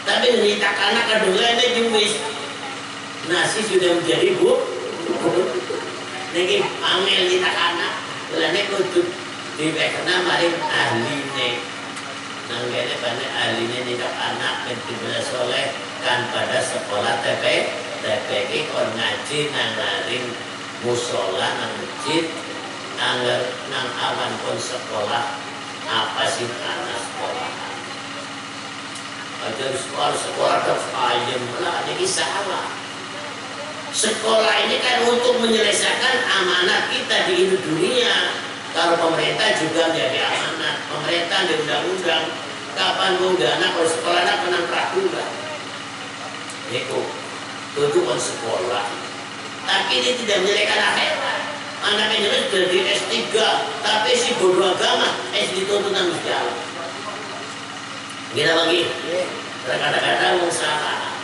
tapi citak anak kadung lemen juwis nasi sudah menjadi bu niki angel citak anak mulanya kudu diwekna maring ahline nanggene banyak ahline citak anak dan soleh kan pada sekolah TPK kon ngaji nang ngaring musola nang masjid anggar nang awan kon sekolah apa sih anak sekolah aja sekolah terus ayam lah ini salah sekolah ini kan untuk menyelesaikan amanat kita di dunia kalau pemerintah juga menjadi amanat pemerintah di undang-undang kapan anak kalau sekolah anak menang praduga itu tujuan sekolah tapi ini tidak menyelesaikan akhirat anaknya jelas sudah di S3 tapi si bodoh agama dituntut nang Gusti Allah gila bagi kadang-kadang mau salah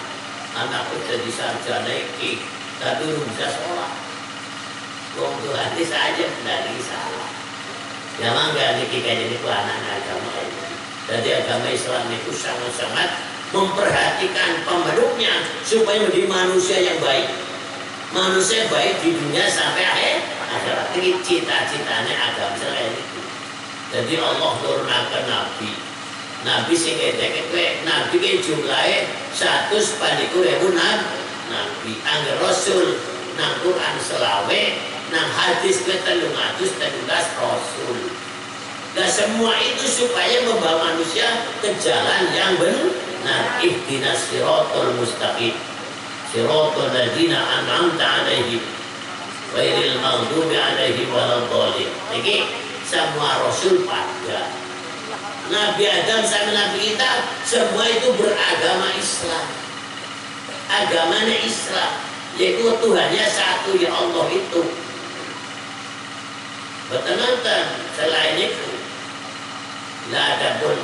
anakku jadi sarjana iki tapi belum bisa sholat wong Tuhan ini saja dari salah ya mangga niki kayak jadi anak agama ini jadi agama Islam itu sangat-sangat memperhatikan pemeluknya supaya menjadi manusia yang baik manusia baik di dunia sampai akhirat ini cita-citanya agama Islam itu jadi Allah turunkan Nabi sing edek Nabi ke jumlahnya 100 pandiku ribu Nabi angger Rasul nang Quran selawe nang hadis ke 313 Rasul dan semua itu supaya membawa manusia ke jalan yang benar ihdinas siratal mustaqim siratal ladzina an'amta alaihim ghairil maghdubi alaihim waladdallin iki semua Rasul pada Nabi Adam sama Nabi kita semua itu beragama Islam agamanya Islam yaitu Tuhannya satu ya Allah itu betul-betul selain itu tidak ada pun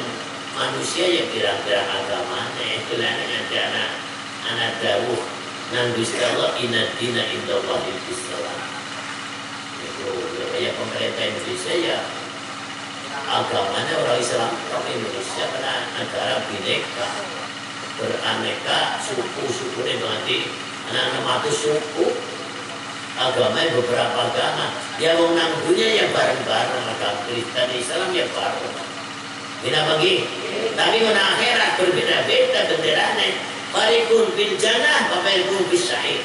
manusia yang pirang-pirang agamanya itu ada anak dawuh nang Gusti Allah inna dina indallahi Islam itu kayak pemerintah Indonesia ya agamanya orang Islam, tapi Indonesia karena negara bineka, beraneka suku berarti anak-anak suku, agamanya beberapa agama. Ya mau nanggunya ya bareng-bareng, agama Kristen Islam ya bareng. Tidak bagi, tapi mana akhirat berbeda-beda benderanya. Farikun bil jannah, farikun bis sa'ir.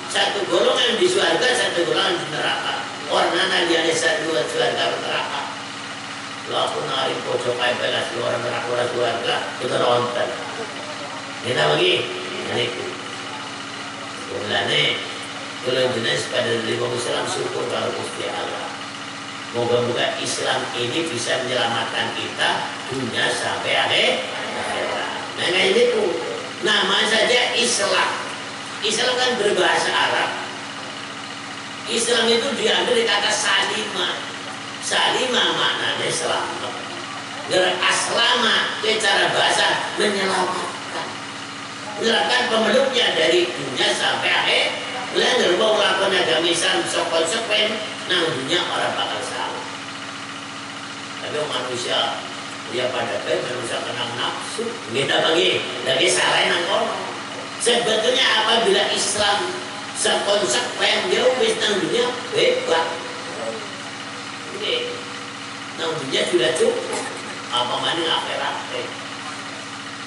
Satu golongan di surga, satu golongan di neraka. Warnanya dia satu surga neraka. Lalu narik pojok kayak belas luar neraka surga kita nonton. Kita bagi, ini ku. Mulanya kalau jenis pada lima Islam syukur kalau Gusti Allah. Moga-moga Islam ini bisa menyelamatkan kita dunia sampai akhirat. Nah ini tuh nama saja Islam. Islam kan berbahasa Arab. Islam itu diambil dari kata salima. Salima maknanya selamat. Aslama secara bahasa menyelamatkan. Menyelamatkan pemeluknya dari dunia sampai akhir. Belajar bahwa lakon agama Islam konsekuen, nah dunia orang bakal salah. Tapi manusia dia pada manusia kena nafsu. Kita bagi lagi salah nang kono. Sebetulnya apabila Islam sekonsekuen jauh wis nang dunia hebat. Oke. Nang dunia sudah cukup. Apa mana akhirat.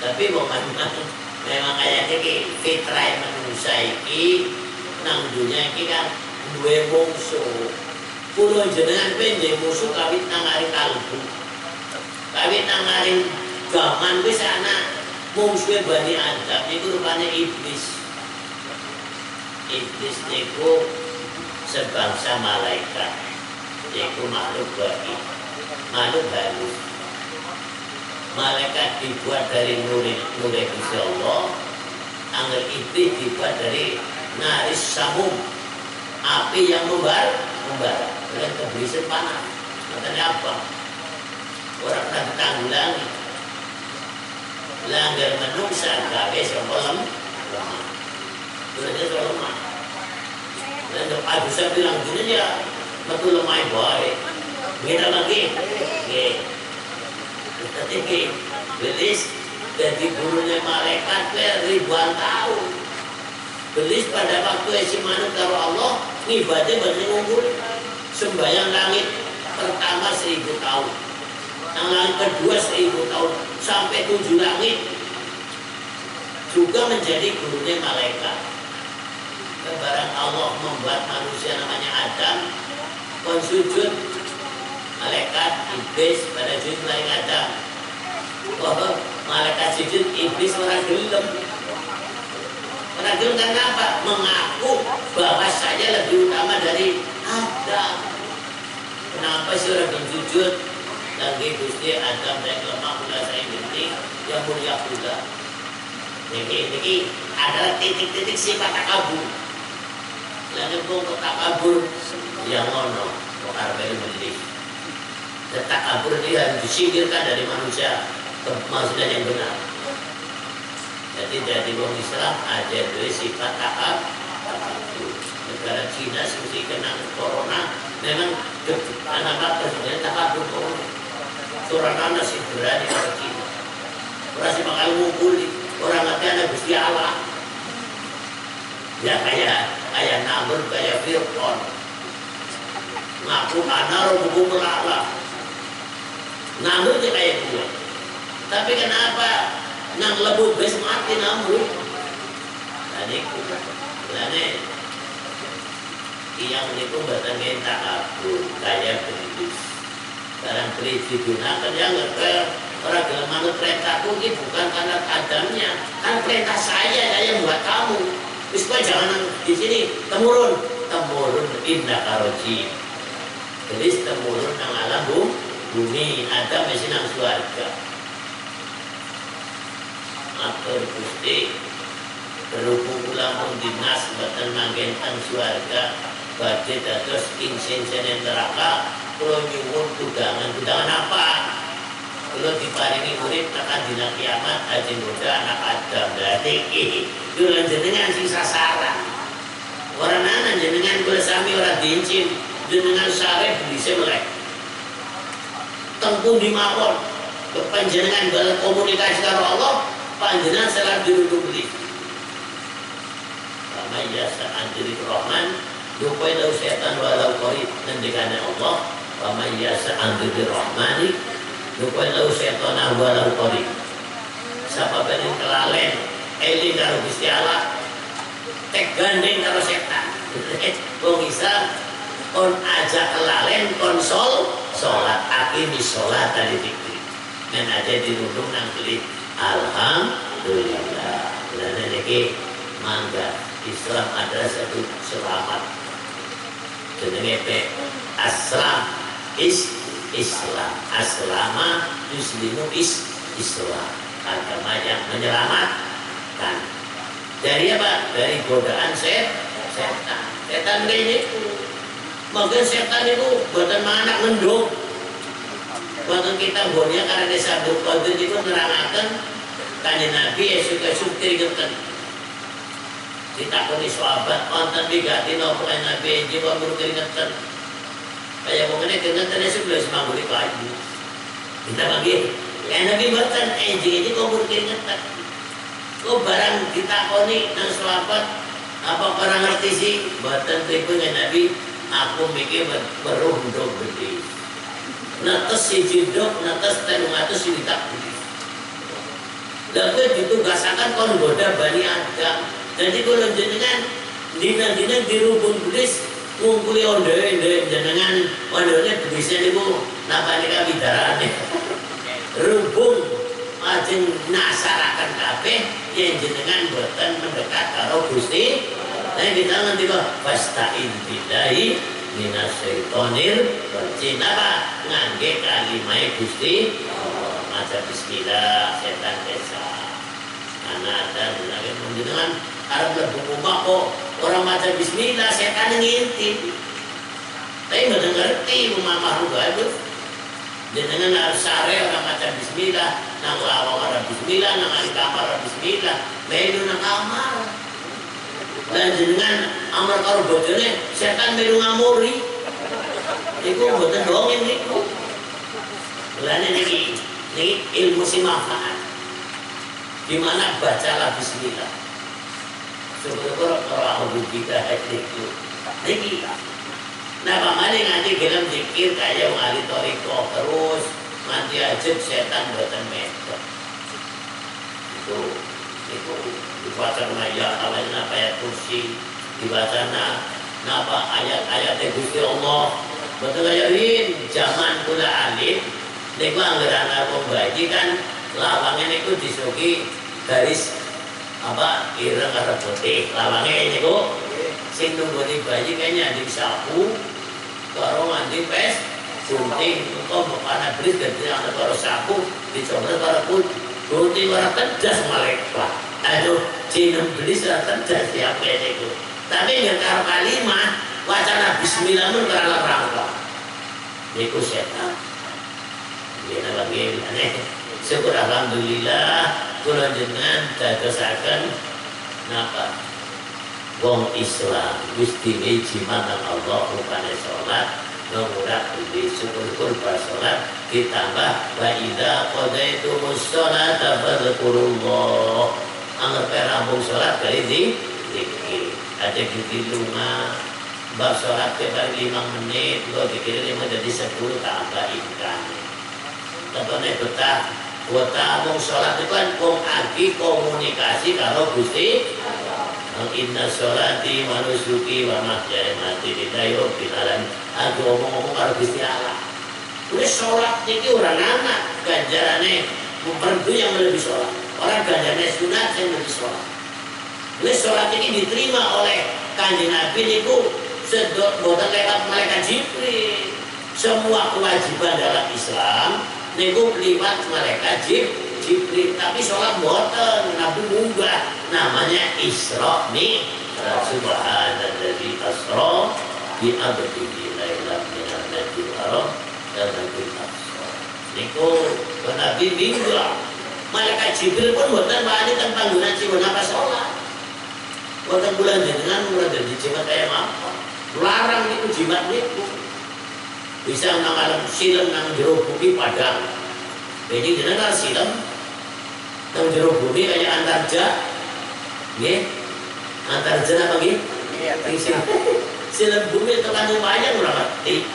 Tapi memang kayaknya fitrah manusia ini nang dunia ini kan dua musuh. Pulau jenengan pendek musuh kawit nangari kalbu, kawit nangari gaman di sana musuh Bani Adam itu rupanya iblis. Iblis itu sebangsa malaikat, itu makhluk gaib, makhluk halus. Malaikat dibuat dari nur Gusti Allah, angel iblis dibuat dari naris samum, api yang membara dengan keblisan panas. Katanya apa? Orang pernah ditanggulangi, langgar menungsa gawe semalam lemah. Sudah lemah. Dan Abu saya bilang gini ya, betul lemah baik. Beda lagi, Tetapi Iblis jadi gurunya malaikat ribuan tahun. Belis pada waktu esi manut karo Allah ibadah badhe ngumpul sembahyang langit pertama 1000 tahun, yang langit kedua 1000 tahun sampai 7 langit juga menjadi gurunya malaikat. Barang Allah membuat manusia namanya Adam konsujud malaikat iblis pada sujud malaikat Adam. Bahwa malaikat sujud iblis orang gelem. Orang kan apa? Mengaku bahwa saya lebih utama dari Adam. Kenapa sih orang jujur? Lagi Gusti Adam dan lemah pula saya penting yang mulia pula. Ini adalah titik-titik sifat takabur. Lalu kau takabur yang ngono, kau arbel menjadi. Dan takabur ini harus disingkirkan dari manusia ke manusia yang benar. Jadi orang Islam ada dua sifat takabur. Negara Cina seperti kena corona, memang anak-anak presiden takabur corona. Seorang anak sih berani orang Cina. Orang sih bakal ngumpuli, orang ngerti anak Gusti Allah. Ya kayak Namrud, kayak Fir'aun. Ngaku anak buku melala. Namrud ya kayak gue. Tapi kenapa nang lebut bes mati Namrud? Tadi yang itu bertanya takabur kayak Iblis. Sekarang Iblis digunakan yang orang dalam manut perintahku ini bukan karena Adamnya, kan perintah saya yang buat kamu. Supaya jangan di sini temurun indah karoji. Iblis temurun nang alam bumi, Adam mesti nang surga. Atur Gusti berhubung ulama dinas batan manggentan surga. Badhe dados insen-senen neraka, kula nyuwun kudangan apa? Kula diparingi urip tekan dina kiamat ajeng goda anak Adam. Berarti kula jenengan sing sasaran. Ora nana jenengan kula sami ora dincim, jenengan sarep bisa melek. tengku di mawon panjenengan dalam komunikasi karo Allah panjenengan selalu dirundung beli Ramaya sa'andiri Rahman lupai lau setan walau qarib ngendikane Allah Ramaya sa'andiri Rahmani lupai lau setan walau qarib sapa bening kelalen eling karo Gusti Allah tek gandeng karo setan wong isa kon aja kelalen konsol sholat akimi sholat tadi dikri men aja dirundung nang beli alhamdulillah dan ini mangga Islam adalah satu selamat jenenge pe aslam Islam aslama muslimu Islam agama yang menyelamatkan dari apa? Dari godaan setan ini maka setan itu buatan anak mendung buatan kita bornya karena disabuk qadir itu menerangkan tanya Nabi esuk-esuk keringetan ditakoni sahabat wonten migati napa Nabi jiwa guru keringetan kaya mongene keringetan esuk lho semanguli kayu kita bagi Nabi mboten ini kok guru keringetan kok barang ditakoni nang sahabat apa barang ngerti sih mboten pripun Nabi aku mikir berundung beli netes si jindok netes 300 si ditak beli lalu ditugasakan kon goda Bani Adam jadi kalau jenengan dina-dina dirubung belis ngungkuli onde jenengan ondenya belisnya niku napa nika bidarane rubung ajeng nasarakan kabeh yang jenengan boten mendekat karo Gusti nah kita nanti kok fasta'in billahi minasyaitonir rajim apa ngangge kalimah Gusti maca bismillah setan desa anak dan lagi menjenengan arep mlebu omah kok orang maca bismillah setan ngintip tapi mboten ngerti mamah rugae jenengan harus sare orang maca bismillah nang lawang orang bismillah nang di kamar orang bismillah melu nang kamar dan jenengan amar karo bojone setan melu ngamuri iku mboten dongeng niku lane niki ilmu si manfaat gimana bacalah bismillah syukur orang kita itu niki nah pamane nganti gelem zikir kaya wong ahli thariqah terus nganti ajeb setan mboten metok itu dibaca ayat ayat kursi dibaca napa ayat-ayat Gusti Allah betul ayatin zaman kula alim niku anggaran wong bayi kan lawangnya niku disugi garis apa ireng karo putih lawangnya niku sing nunggoni bayi kayaknya disapu karo nganti pes gunting engko mukana bris dadi ana karo sapu dicoba karo gunting ora tedas malaikat aduh cinem beli seratan siapa itu tapi nggak karo kalimah wacana bismillah mun karena rangka niku setan gini lagi aneh syukur alhamdulillah kula jenengan dadosaken napa wong Islam wis diweji marang Allah rupane salat nomura di syukur bar salat ditambah wa idza qadaytumus sholata fadhkurullah angger rampung salat kali zikir ada di rumah bar salat bar 5 menit lo dikira 5 jadi 10 tambah ikan tetone betah kuota mung salat itu kan wong agi komunikasi karo Gusti inna sholati wa nusuki wa mahyaya mati lillahi rabbil alamin aku ngomong karo Gusti Allah wis salat iki ora anak ganjarane fardu yang lebih sholat orang ganjarane sunat yang lebih sholat wis salat iki diterima oleh Kanjeng Nabi niku sedot boten lewat malaikat Jibril semua kewajiban dalam Islam niku liwat malaikat Jibril tapi sholat boten Nabi munggah namanya Isra Mi'raj subhanalladzi asra bi abdihi lailan minal masjidil haram ila al-masjidil aqsa niku Nabi munggah malaikat Jibril pun boten wani teng panggonan siwana pas sholat boten bulan jenengan ora dadi jimat kaya apa larang niku jimat niku bisa nang silem nang jero bumi padang. Jadi jenengan silem nang jero bumi kayak Antarja, nggih. Antarja apa nggih? Silem bumi tekan wayang ora mati.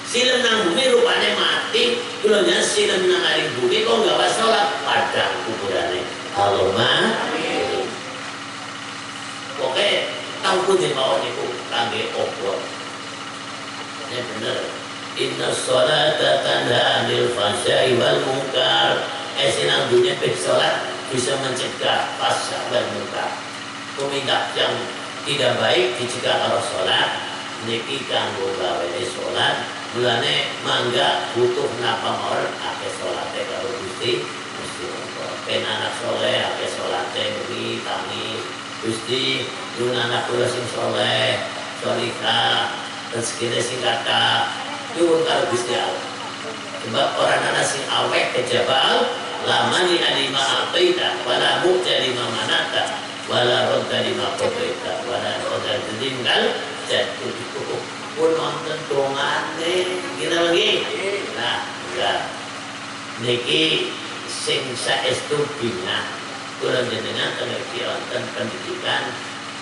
Silem nang bumi rupane mati, kula nya silem nang aring bumi kok gawa salat padang kuburane. Allahumma amin. Oke, tau pundi mawon niku kangge opo? Ya bener. Inna sholata tanha 'anil fahsya'i wal munkar. Nang dunia salat bisa mencegah fahsya wal munkar. Tumindak yang tidak baik dicegah karo salat niki kanggo gawe salat mulane mangga butuh napa mawon akeh salate karo Gusti Allah. Ben anak saleh akeh salate mugi kami Gusti nyuwun anak kula sing saleh salihah rezekine sing kathah nyuwun karo Gusti Allah. Sebab orang anak sing awek kejabal lamani alima ataita wala mu'ta lima manata wala rodda lima qadaita wala rodda tinggal jatuh cukup pun nonton dongane kita lagi. Nah enggak niki sing saestu bina kula jenengan tengerti wonten pendidikan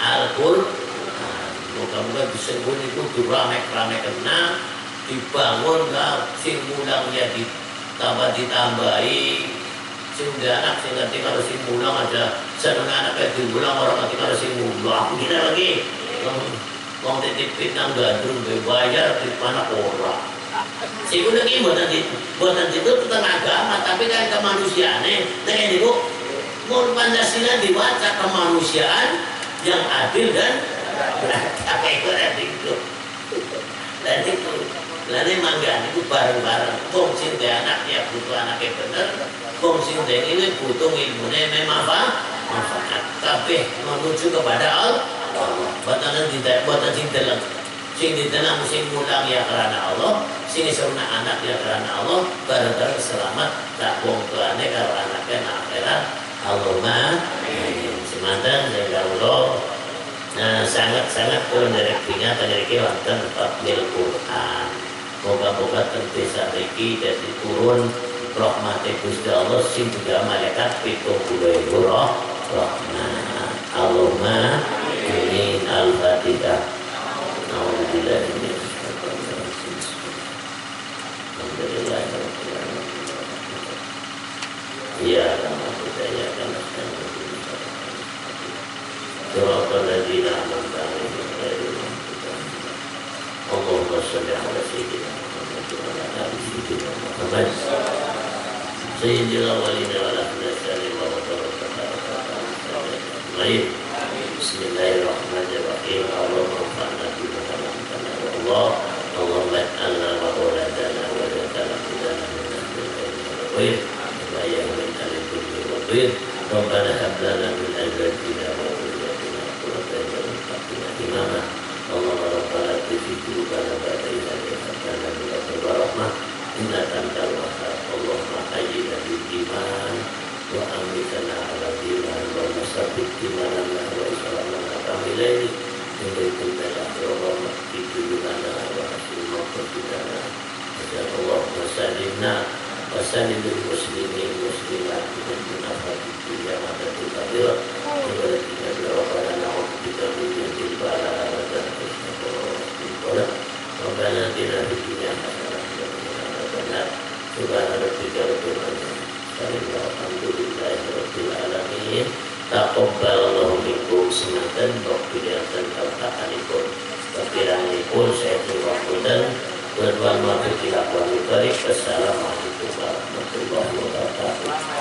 Al-Qur'an. Moga-moga bisa niku dirame-rame kena dibangun lah sing mulang ya ditambahi sing anak sing ngerti kalau sing mulang ada seneng anak kayak diulang orang ngerti kalau sing mulang kita lagi wong titip nang gandrung bayar di mana ora sing udah iki buatan itu tentang agama tapi kan kemanusiaane nek niku mun Pancasila diwaca kemanusiaan yang adil dan apa itu dan itu lane mangga niku bareng-bareng wong sing anak ya butuh anake bener wong sing ini butuh ilmune memang manfaat kabeh menuju kepada Allah. Buatan sing dalam sing ditenang sing mulang ya karena Allah sing isona anak ya karena Allah bareng-bareng selamat tak wong tuane karo anake nang akhirat. Allahumma amin. Semanten kawula sangat-sangat kula nderek panjenengan wonten fadlil Quran. Moga-moga ten desa mriki dadi turun rahmate Gusti Allah sing juga malaikat 70.000 rahmat. Allahumma amin. Al-Fatihah. Alhamdulillah. Alhamdulillah. Ya Alhamdulillah ya Allahumma sholli ala sayyidina Muhammad wa ala ali sayyidina Muhammad sayyidil awwalina wal akhirin wa barik. Bismillahirrahmanirrahim. Allahumma fa'alna bima 'allamtana ya Allah. Allahumma ij'alna wa auladana wa rijala bidana min al-khair wa ya min al-birri wa bir. Rabbana hab lana min azwajina wa dhurriyyatina qurrata a'yun warzuqna imama. Allahumma rabbana tuzigh qulubana ba'da idh hadaytana wa hab lana rahmah innaka antal wahhab. Allahumma hayyina bil iman wa amitana ala iman wa nasabbit imanana wa islamana kamilaini yaitu dalam doa hidupana wa hasil maqsadana ya Allah wasallimna wasallimul muslimin muslimat dan munafat dunia mata akhirat ibaratnya doa na'udzubika min syarril bala dan kusnul Rabbana atina fid dunya hasanah wa qina adzabannar subhana rabbika rabbil izzati alhamdulillahirabbil alamin. Taqabbalallahu minkum sunatan wa qiyatan al-taqalikum wa qira'anipun sayyidul waqtan wa wal mafiqil aqwali barik. Wassalamualaikum warahmatullahi wabarakatuh.